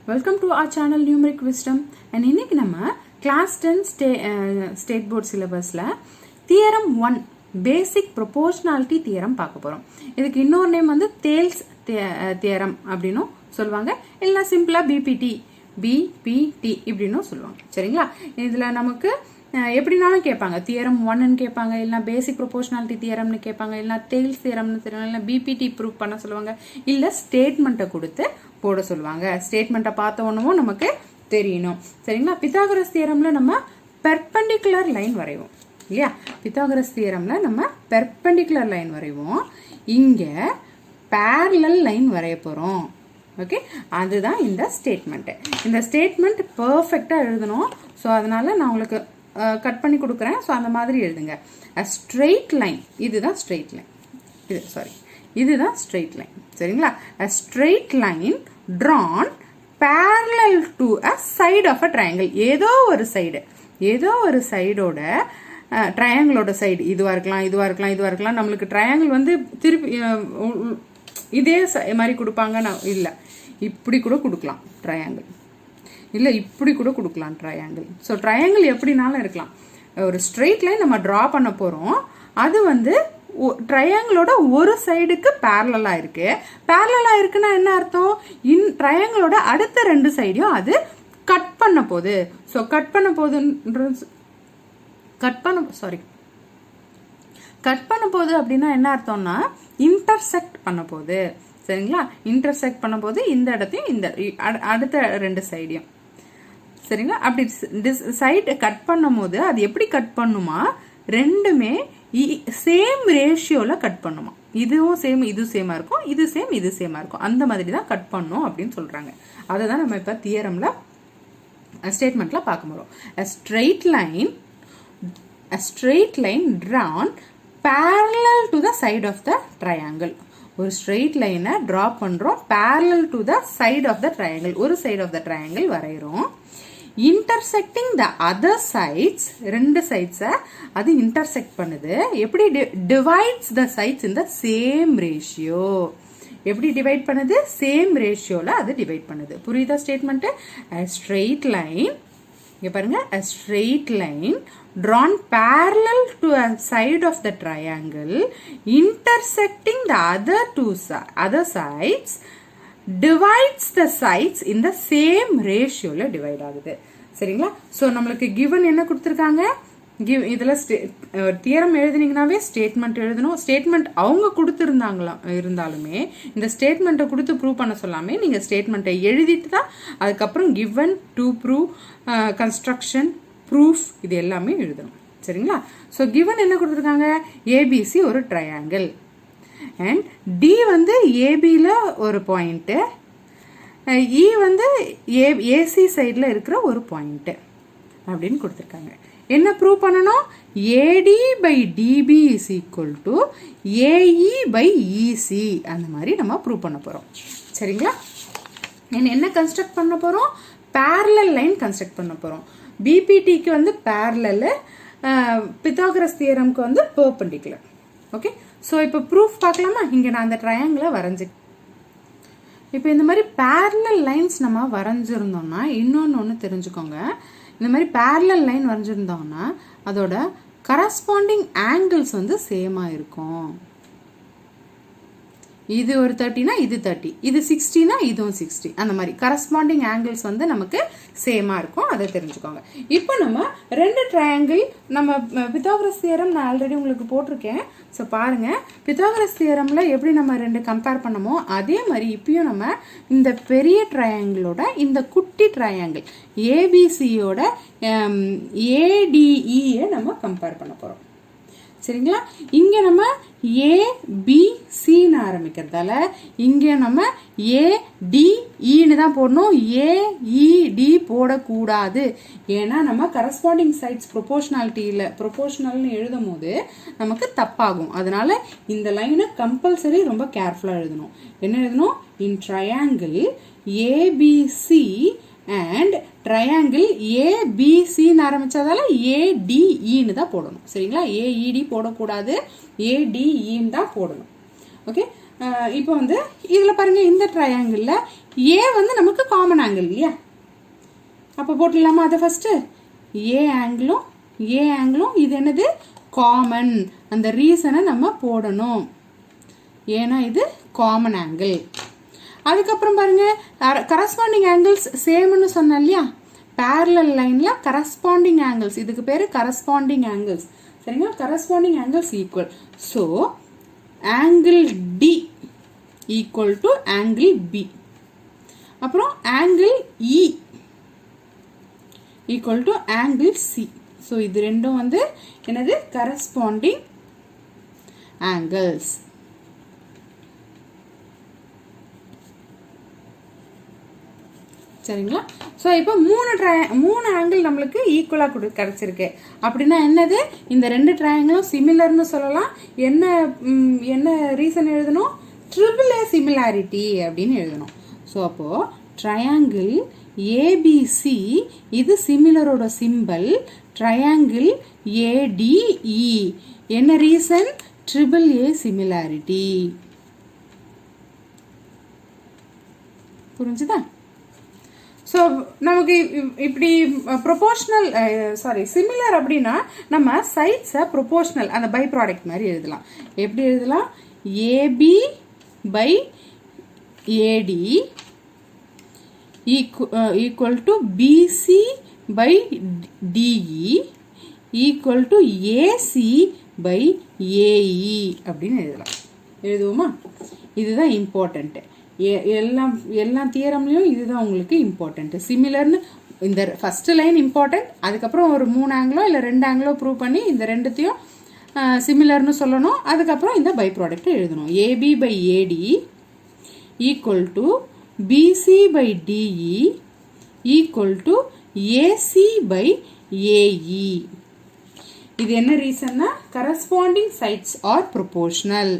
Welcome to our channel Numeric Wisdom. And இன்னைக்கு நம்ம class 10 state board syllabusல theorem 1 basic proportionality theorem பார்க்க போறோம். இதுக்கு இன்னொரு நேம் வந்து Thales Theorem அப்படினும் சொல்வாங்க. இல்ல சிம்பிளா BPT இப்படினும் சொல்வாங்க. சரிங்களா? இதுல நமக்கு எப்படினாலும் கேட்பாங்க. தியரம் 1 ன்னு கேட்பாங்க, இல்ல பேசிக் ப்ரொபோர்ஷனாலிட்டி தியரம்னு கேட்பாங்க, இல்ல தேல்ஸ் தியரம்னு சொல்லுவாங்க, இல்ல பிபிடி ப்ரூஃப் பண்ண சொல்லுவாங்க, இல்ல ஸ்டேட்மெண்ட்டை கொடுத்து போட சொல்லுவாங்க. ஸ்டேட்மெண்ட்டை பார்த்த ஒண்ணும் நமக்கு தெரியணும். சரிங்களா? பித்தாகரஸ் தியரம்ல நம்ம பெர்பெண்டிகுலர் லைன் வரைவோம் இல்லையா? பித்தாகரஸ் தியரம்ல நம்ம பெர்பெண்டிகுலர் லைன் வரைவோம். இங்க parallel லைன் வரைய போறோம். ஓகே, அதுதான் இந்த ஸ்டேட்மெண்ட். இந்த ஸ்டேட்மெண்ட் பெர்ஃபெக்ட்டா எழுதணும். ஸோ அதனால நான் உங்களுக்கு கட் பண்ணி கொடுக்குறேன். ஸோ அந்த மாதிரி எழுதுங்க. a straight line, இதுதான் straight line. இதுதான் straight line. சரிங்களா? a straight line drawn parallel to a side of a triangle. ஏதோ ஒரு சைடோட ட்ரையாங்கிளோட சைடு இதுவா இருக்கலாம். நம்மளுக்கு ட்ரையாங்கிள் வந்து திருப்பி இதே மாதிரி கொடுப்பாங்க. இல்ல இப்படி கூட கொடுக்கலாம் ட்ரையாங்கிள், இல்ல இப்படி கூட கொடுக்கலாம் ட்ரையாங்கிள். ஸோ ட்ரையாங்கிள் எப்படினாலும் இருக்கலாம். ஒரு ஸ்ட்ரெயிட் லைன் நம்ம டிரா பண்ண போறோம். அது வந்து ட்ரையாங்கிளோட ஒரு சைடுக்கு பேரலா இருக்கு. பேரலா இருக்குன்னா என்ன அர்த்தம்? ட்ரையாங்கிளோட அடுத்த ரெண்டு சைடையும் அது கட் பண்ண போகுது. ஸோ கட் பண்ண போகுது அப்படின்னா என்ன அர்த்தம்னா இன்டர்செக்ட் பண்ண போகுது. சரிங்களா? இன்டர்செக்ட் பண்ண போது இந்த இடத்தையும் இந்த அடுத்த ரெண்டு சைடையும். சரிங்களா? அப்படி சைடு கட் பண்ணும் போது அது எப்படி கட் பண்ணுமா? ரெண்டுமே சேம் ரேஷியோல கட் பண்ணுமா. இதுவும் சேம் இது சேமா இருக்கும், இது சேமா இருக்கும். அந்த மாதிரி தான் கட் பண்ணும் அப்படின்னு சொல்றாங்க. அதை தான் நம்ம இப்ப தியரம்ல ஸ்டேட்மெண்ட்ல பார்க்க போறோம். a straight line drawn parallel to the side of the triangle. ஒரு ஸ்ட்ரெயிட் லைனை டிரா பண்றோம், parallel to the side of the triangle. ஒரு சைடு ஆஃப் த ட்ரையாங்கிள் வரைகிறோம். intersecting the other sides, ரெண்டு சைட்ஸை அது இன்டர்செக்ட் பண்ணுது. எப்படி? divides the sides in the same ratio. எப்படி டிவைட் பண்ணுது? சேம் ரேஷியோல அது டிவைட் பண்ணுது. புரியுதா ஸ்டேட்மெண்ட்? a straight line, இங்க பாருங்க, a straight line drawn parallel to a side of the triangle intersecting the other sides divides the sides in the same ratio ல divide ஆகுது. சரிங்களா? சோ நம்மளுக்கு given என்ன கொடுத்திருக்காங்க? இதுல தியரம் எழுதுனீங்கனாவே ஸ்டேட்மெண்ட் எழுதணும். ஸ்டேட்மெண்ட் அவங்க இருந்தாலுமே இந்த ஸ்டேட்மெண்ட்டை கொடுத்து ப்ரூவ் பண்ண சொல்லாமே நீங்க ஸ்டேட்மெண்ட்டை எழுதிட்டு தான் அதுக்கப்புறம் given, to prove, construction, proof இது எல்லாமே எழுதணும். சரிங்களா? ஸோ given என்ன கொடுத்துருக்காங்க? ஏபிசி ஒரு ட்ரையாங்கிள் அண்ட் டி வந்து ஏபியில் ஒரு பாயிண்ட்டு, இ வந்து ஏசி சைடில் இருக்கிற ஒரு பாயிண்ட்டு அப்படின்னு கொடுத்துருக்காங்க. என்ன ப்ரூவ் பண்ணணும்? AD by DB is equal to AE by EC. அந்த மாதிரி நம்ம ப்ரூவ் பண்ண போகிறோம். சரிங்களா? என்ன கன்ஸ்ட்ரக்ட் பண்ண போகிறோம்? parallel லைன் கன்ஸ்ட்ரக்ட் பண்ண போகிறோம். பிபிடிக்கு வந்து பேரலல், பித்தாகரஸ் தியரம்க்கு வந்து பெர்பெண்டிகுலர். ஓகே, ஸோ இப்போ ப்ரூஃப் பார்க்கலாமா? இங்கே நான் அந்த ட்ரையாங்கிளை வரைஞ்சி இப்போ இந்த மாதிரி parallel லைன்ஸ் நம்ம வரைஞ்சிருந்தோம்னா இன்னொன்று தெரிஞ்சுக்கோங்க. இந்த மாதிரி parallel லைன் வரைஞ்சிருந்தோம்னா அதோட கரஸ்பாண்டிங் ஆங்கிள்ஸ் வந்து சேமா இருக்கும். இது ஒரு 30னா இது 30, இது 60னா இதுவும் 60. அந்த மாதிரி கரஸ்பாண்டிங் ஆங்கிள்ஸ் வந்து நமக்கு சேமா இருக்கும். அதை தெரிஞ்சுக்கோங்க. இப்போ நம்ம ரெண்டு ட்ரையாங்கிள், நம்ம பித்தாகரஸ் தியரம் நான் ஆல்ரெடி உங்களுக்கு போட்டிருக்கேன். ஸோ பாருங்க, பித்தாகரஸ் தியரம்ல எப்படி நம்ம ரெண்டு கம்பேர் பண்ணமோ அதே மாதிரி இப்பயும் நம்ம இந்த பெரிய ட்ரையாங்கிளோட இந்த குட்டி ட்ரையாங்கிள் ஏபிசியோட ஏடிஇயை நம்ம கம்பேர் பண்ண போறோம். சரிங்களா? இங்க நம்ம ஏபிசின்னு ஆரம்பிக்கிறதால இங்க நம்ம ஏடிஇன்னு தான் போடணும். ஏஇடி போடக்கூடாது. ஏன்னா நம்ம கரஸ்பாண்டிங் சைட்ஸ் ப்ரொபோர்ஷனல்னு எழுதும் போது நமக்கு தப்பாகும். அதனால இந்த லைனை கம்பல்சரி ரொம்ப கேர்ஃபுல்லா எழுதணும். என்ன எழுதணும்? In triangle ABC and triangle ஏபிசின்னு ஆரம்பிச்சதால ஏடிஇன்னு தான் போடணும். சரிங்களா? ஏஇடி போடக்கூடாது, ஏடிஇன்னு தான் போடணும். ஓகே, இப்போ வந்து இதுல பாருங்க, இந்த ட்ரையாங்கிள்ல ஏ வந்து நமக்கு காமன் ஆங்கிள் இல்லையா? அப்போ போட்டுடலாமா அதை ஃபர்ஸ்ட்? ஏ ஆங்கிளும் இது என்னது? காமன். அந்த ரீசனை நம்ம போடணும், ஏன்னா இது காமன் ஆங்கிள். அதுக்கப்புறம் பாருங்க, கரஸ்பாண்டிங் ஆங்கிள்ஸ் சேம்னு சொன்னேன் இல்லையா? parallel லைன்ல கரஸ்பாண்டிங் ஆங்கிள்ஸ், இதுக்கு பேரு கரஸ்பாண்டிங் ஆங்கிள்ஸ். சரிங்களா? Corresponding angles equal. So angle D equal to angle B. அப்புறம் angle E equal to angle C. So இது ரெண்டும் வந்து என்னது? Corresponding angles. சரிங்களா? ஸோ இப்போ மூணு ஆங்கிள் நம்மளுக்கு ஈக்குவலாக கிடைச்சிருக்கு. அப்படின்னா என்னது? இந்த ரெண்டு ட்ரையாங்கிளும் சிமிலர்னு சொல்லலாம். என்ன ரீசன் எழுதணும்? ட்ரிபிள் ஏ சிமிலாரிட்டி அப்படின்னு எழுதணும். ஸோ அப்போ ட்ரையாங்கிள் ஏபிசி இது சிமிலரோட சிம்பிள். ட்ரையாங்கிள் ஏடிஇ என்ன ரீசன்? Triple A similarity. புரிஞ்சுதா? ஸோ நமக்கு இப்படி ப்ரொபோர்ஷனல் சிமிலர் அப்படின்னா நம்ம சைட்ஸை ப்ரொபோர்ஷனல் அந்த பை ப்ராடக்ட் மாதிரி எழுதலாம். எப்படி எழுதலாம்? AB by AD equal to BC by DE equal to AC by AE அப்படின்னு எழுதுவோமா? இதுதான் இம்பார்ட்டன்ட். எல்லா தியரம்லையும் இதுதான் உங்களுக்கு இம்பார்ட்டன்ட். சிமிலர்னு இந்த ஃபர்ஸ்ட் லைன் இம்பார்ட்டன்ட். அதுக்கப்புறம் ஒரு 3 ஆங்கிளோ இல்லை 2 ஆங்கிளோ ப்ரூவ் பண்ணி இந்த ரெண்டுத்தையும் சிமிலர்னு சொல்லணும். அதுக்கப்புறம் இந்த பை ப்ராடக்ட் எழுதணும். AB by AD equal to BC by DE equal to AC by AE. இது என்ன ரீசன்னா? Corresponding sides are proportional.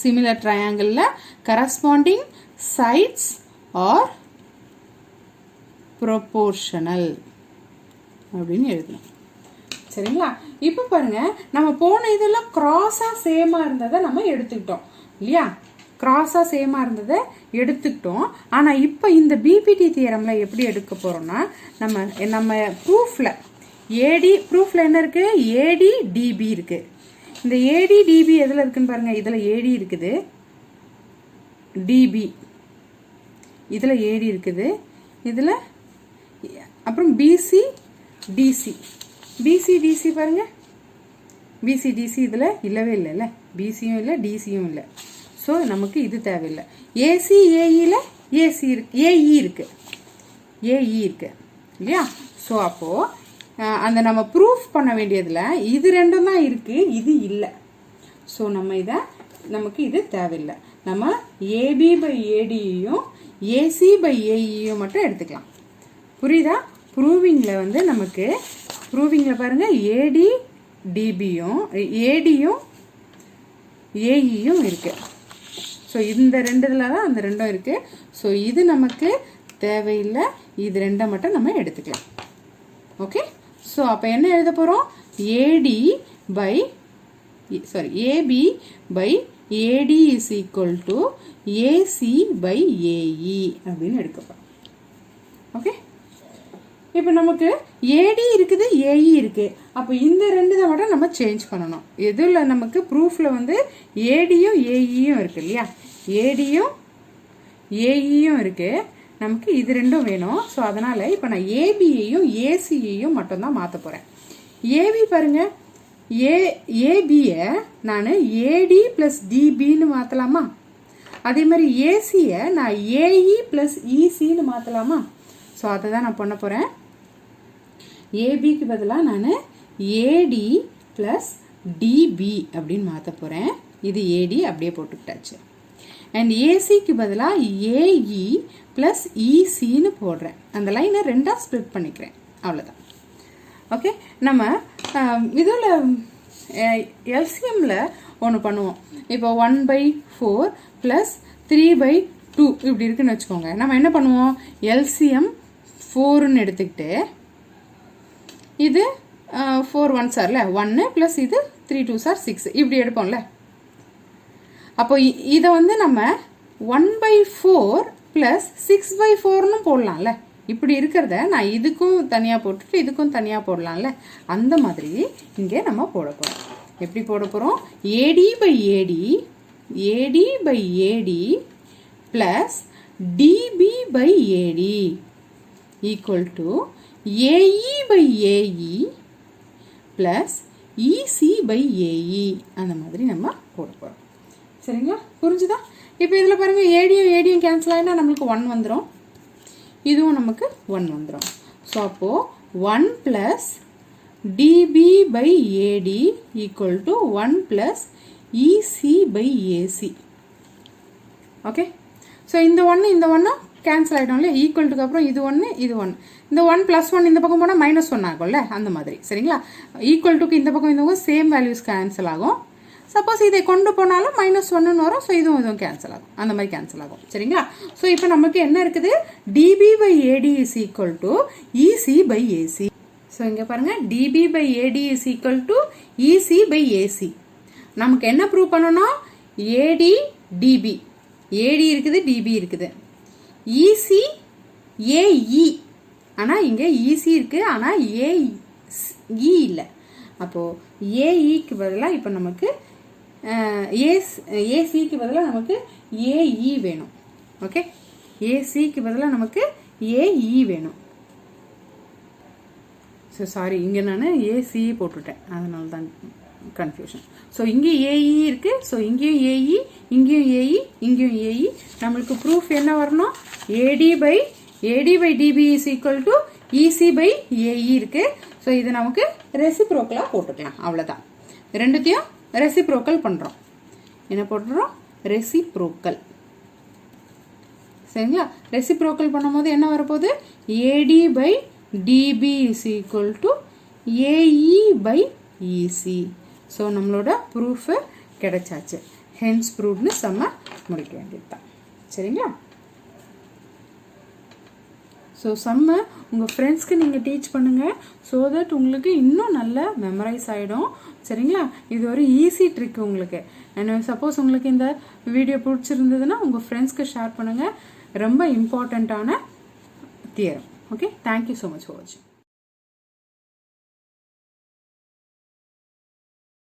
Similar triangle corresponding sides are proportional அப்படின்னு எழுதணும். சரிங்களா? இப்போ பாருங்க, நம்ம போன இதெல்லாம் கிராஸா சேமா இருந்ததை நம்ம எடுத்துக்கிட்டோம் இல்லையா? கிராஸா சேமா இருந்ததை எடுத்துக்கிட்டோம். ஆனா இப்போ இந்த பிபிடி தியரம்ல எப்படி எடுக்க போறோம்னா, நம்ம ப்ரூஃப்ல ப்ரூஃப்ல என்ன இருக்கு? ஏடி டிபி இருக்கு. இந்த ஏடி டிபி எதுல இருக்குன்னு பாருங்க. இதுல ஏடி இருக்குது, டிபி இதுல ஏடி இருக்குது, இதுல அப்புறம் பிசி டிசி பாருங்க. பிசி டிசி இதுல இல்லவே இல்லைல்ல, பிசியும் இல்லை டிசியும் இல்லை. ஸோ நமக்கு இது தேவையில்லை. ஏசி ஏஇல ஏஇ இருக்கு இல்லையா? ஸோ அப்போ அந்த நம்ம ப்ரூஃப் பண்ண வேண்டியதுல இது ரெண்டும் தான் இருக்கு, இது இல்லை. ஸோ நமக்கு இது தேவையில்லை. நம்ம ஏபி பை ஏடியையும் ஏசி பை ஏஇயும் மட்டும் எடுத்துக்கலாம். புரியுதா? ப்ரூவிங்ல நமக்கு பாருங்க ஏடி டிபியும் ஏடியும் ஏஇயும் இருக்கு. ஸோ இந்த ரெண்டுல தான் அந்த ரெண்டும் இருக்கு. ஸோ இது நமக்கு தேவையில்லை, இது ரெண்டை மட்டும் நம்ம எடுத்துக்கலாம். ஓகே. ஸோ அப்போ என்ன எழுத போகிறோம்? AB by AD is equal to AC by AE அப்படின்னு எடுக்க போகிறோம். ஓகே. இப்போ நமக்கு ஏடி இருக்குது, ஏஇ இருக்கு. அப்போ இந்த ரெண்டு தான் மட்டும் நம்ம சேஞ்ச் பண்ணணும். எதில் நமக்கு ப்ரூஃபில் ஏடியும் ஏஇயும் இருக்கு இல்லையா? ஏடியும் ஏஇயும் இருக்கு. நமக்கு இது ரெண்டும் வேணும். ஸோ அதனால இப்போ நான் ஏபியையும் ஏசியையும் மட்டும்தான் மாற்ற போகிறேன். ஏபி பாருங்க, ஏபியை நான் ஏடி பிளஸ் டிபின்னு மாற்றலாமா? அதே மாதிரி ஏசியை நான் ஏஇ பிளஸ் இசின்னு மாற்றலாமா? ஸோ அதை தான் நான் பண்ண போகிறேன். ஏபிக்கு பதிலாக நான் ஏடி பிளஸ் டிபி அப்படின்னு மாற்ற போகிறேன். இது ஏடி அப்படியே போட்டுக்கிட்டாச்சு. அண்ட் ஏசிக்கு பதிலாக ஏஇ பிளஸ் இசின்னு போடுறேன். அந்த லைனை ரெண்டாக ஸ்ப்ளிட் பண்ணிக்கிறேன். அவ்வளோதான். ஓகே. நம்ம இதில் எல்சிஎம்மில் ஒன்று பண்ணுவோம். இப்போ 1/4 ப்ளஸ் 3/2 இப்படி இருக்குன்னு வச்சுக்கோங்க. நம்ம என்ன பண்ணுவோம்? எல்சிஎம் 4ன்னு எடுத்துக்கிட்டு இது 4 1s 1 ப்ளஸ் இது 3 2s 6 இப்படி எடுப்போம்ல. அப்போ இதை வந்து நம்ம 1/4 plus 6/4 போடலாம்ல. இப்படி இருக்கிறத நான் இதுக்கும் தனியா போட்டுட்டு இதுக்கும் தனியா போடலாம்ல. அந்த மாதிரி இங்கே நம்ம போட போறோம். எப்படி போட போறோம்? AD/AD plus DB/AD equal to AE/AE plus EC/AE. அந்த மாதிரி நம்ம போட போறோம். சரிங்களா? புரிஞ்சுதா? இப்போ இதுல பாருங்க ADயும் கேன்சல் ஆயினா நமக்கு 1 வந்துரும். இதுவும் நமக்கு 1 வந்துரும். சோ அப்போ 1 plus DB/AD equal to 1 plus EC/AC. Okay? So இந்த 1 கேன்சல் ஆயிடும்ல. ஈக்குவல்ட்டுக்கு அப்புறம் இது 1 இது 1. இந்த 1 plus 1 இந்த பக்கம் போனா -1 ஆகும்ல. அந்த மாதிரி. சரிங்களா? ஈக்குவல்ட்டுக்கு இந்த பக்கம் சேம் வேல்யூஸ் கேன்சல் ஆகும். சப்போஸ் இதை கொண்டு போனாலும் -1 வரும். ஸோ இதுவும் கேன்சல் ஆகும். அந்த மாதிரி கேன்சல் ஆகும். சரிங்களா? ஸோ இப்போ நமக்கு என்ன இருக்குது? DB/AD is equal to EC/AC. So இங்கே பாருங்க, DB/AD is equal to EC/AC. நமக்கு என்ன ப்ரூவ் பண்ணணும்? AD DB. AD இருக்குது, DB இருக்குது. EC AE. ஆனால் இங்கே EC இருக்கு, ஆனால் AE இல்லை. அப்போ AEக்கு பதிலாக இப்போ நமக்கு ACக்கு பதிலாக நமக்கு AE வேணும். ஓகே? ACக்கு பதிலாக நமக்கு AE வேணும். ஸோ சாரி, இங்கே நான் ACE போட்டுட்டேன், அதனால தான் கன்ஃபியூஷன். ஸோ இங்கே AE இருக்கு. ஸோ இங்கேயும் AE, இங்கேயும் AE, இங்கேயும் AE. நம்மளுக்கு ப்ரூஃப் என்ன வரணும்? AD/DB is equal to EC/AE இருக்கு. ஸோ இது நமக்கு ரெசிப்ரோக்கலாக போட்டுக்கலாம். அவ்வளோதான். ரெண்டுத்தையும் ரெசிப்ரோக்கல் பண்ணுறோம். என்ன போட்டுறோம்? ரெசிப்ரோக்கல். சரிங்களா? ரெசிப்ரோக்கல் பண்ணும்போது என்ன வரப்போகுது? AD/DB is equal to AE/EC. So நம்மளோட ப்ரூஃபு கிடைச்சாச்சு. ஹென்ஸ் ப்ரூஃப்னு செம்ம முடிக்க வேண்டியது தான். சரிங்களா? ஸோ செம்ம உங்கள் ஃப்ரெண்ட்ஸ்க்கு நீங்கள் டீச் பண்ணுங்கள். ஸோ தட் உங்களுக்கு இன்னும் நல்லா மெமரைஸ் ஆகிடும். சரிங்களா? இது ஒரு ஈஸி ட்ரிக் உங்களுக்கு. அண்ட் சப்போஸ் உங்களுக்கு இந்த வீடியோ பிடிச்சிருந்ததுன்னா உங்கள் ஃப்ரெண்ட்ஸ்க்கு ஷேர் பண்ணுங்கள். ரொம்ப இம்பார்ட்டண்ட்டான theorem. Okay? Thank you so much for வாட்சிங்.